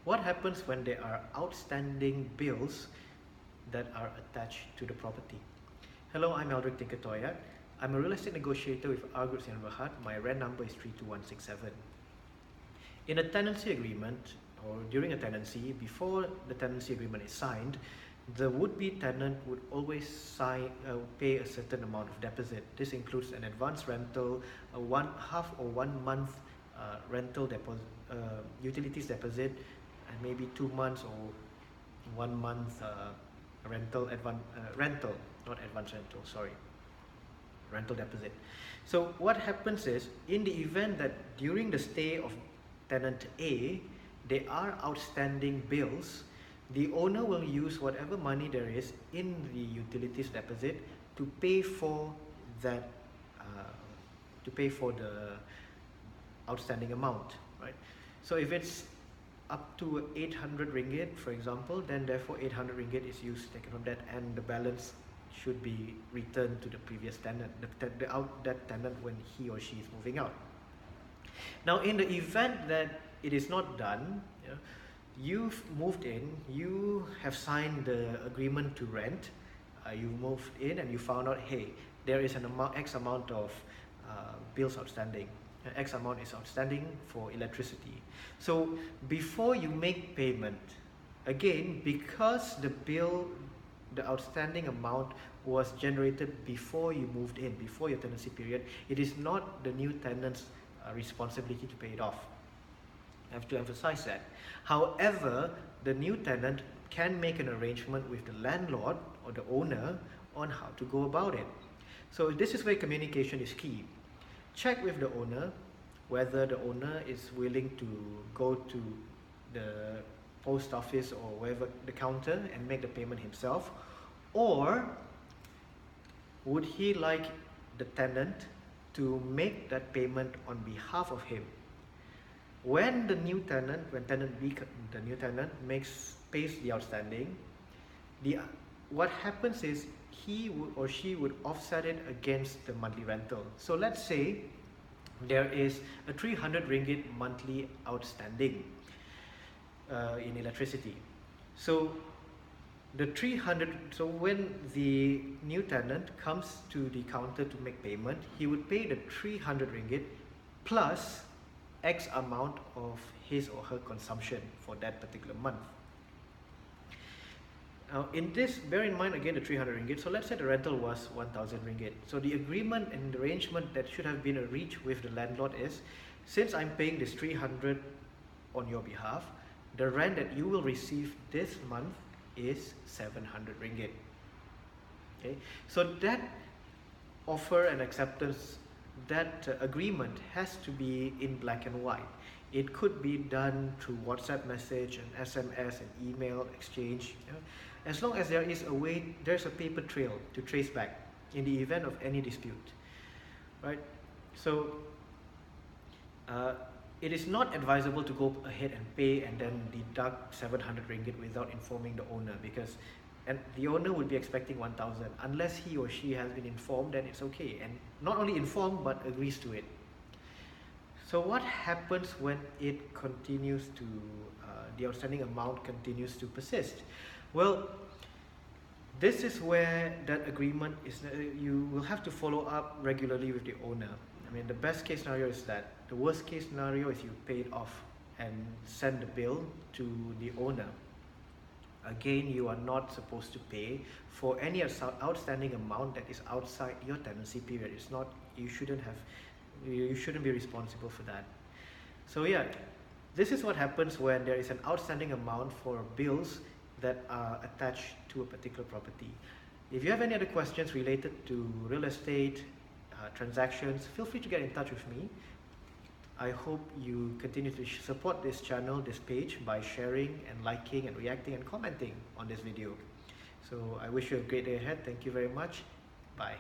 What happens when there are outstanding bills that are attached to the property? Hello, I'm Aldric Toyad. I'm a real estate negotiator with RGroup Sdn Bhd. My REN number is 32167. In a tenancy agreement, or during a tenancy, before the tenancy agreement is signed, the would-be tenant would always pay a certain amount of deposit. This includes an advance rental, a half or 1 month rental deposit, utilities deposit, and maybe 2 months or 1 month rental deposit. So what happens is, in the event that during the stay of tenant A, there are outstanding bills, the owner will use whatever money there is in the utilities deposit to pay for that, to pay for the outstanding amount, right? So if it's up to 800 ringgit, for example, then therefore 800 ringgit is used taken from that, and the balance should be returned to the previous tenant, that tenant when he or she is moving out. Now, in the event that it is not done, you've moved in, you have signed the agreement to rent, you moved in and you found out, hey, there is an X amount of bills outstanding. X amount is outstanding for electricity. So before you make payment, again, because the outstanding amount was generated before you moved in, before your tenancy period, it is not the new tenant's responsibility to pay it off. I have to emphasize that. However, the new tenant can make an arrangement with the landlord or the owner on how to go about it. So this is where communication is key. Check with the owner whether the owner is willing to go to the post office or wherever, the counter, and make the payment himself, or would he like the tenant to make that payment on behalf of him. When the new tenant, the new tenant pays the outstanding, what happens is he or she would offset it against the monthly rental. So let's say there is a 300 ringgit monthly outstanding in electricity. So the 300, so when the new tenant comes to the counter to make payment, he would pay the 300 ringgit plus X amount of his or her consumption for that particular month. Now in this, bear in mind again the 300 ringgit. So let's say the rental was 1000 ringgit. So the agreement and the arrangement that should have been reached with the landlord is, since I'm paying this 300 on your behalf, the rent that you will receive this month is 700 ringgit. Okay, so that offer and acceptance, that agreement has to be in black and white. It could be done through WhatsApp message and SMS and email exchange. As long as there is a way, there's a paper trail to trace back in the event of any dispute, right? So it is not advisable to go ahead and pay and then deduct 700 ringgit without informing the owner, because the owner would be expecting 1000. Unless he or she has been informed, then it's okay, and not only informed but agrees to it. So what happens when it continues to, the outstanding amount continues to persist? Well, this is where that agreement is, you will have to follow up regularly with the owner. I mean, the best case scenario is that. The worst case scenario is you pay it off and send the bill to the owner. Again, you are not supposed to pay for any outstanding amount that is outside your tenancy period. It's not, you shouldn't be responsible for that. So yeah, this is what happens when there is an outstanding amount for bills that are attached to a particular property. If you have any other questions related to real estate transactions, feel free to get in touch with me. I hope you continue to support this channel, this page, by sharing and liking and reacting and commenting on this video. So I wish you a great day ahead. Thank you very much. Bye.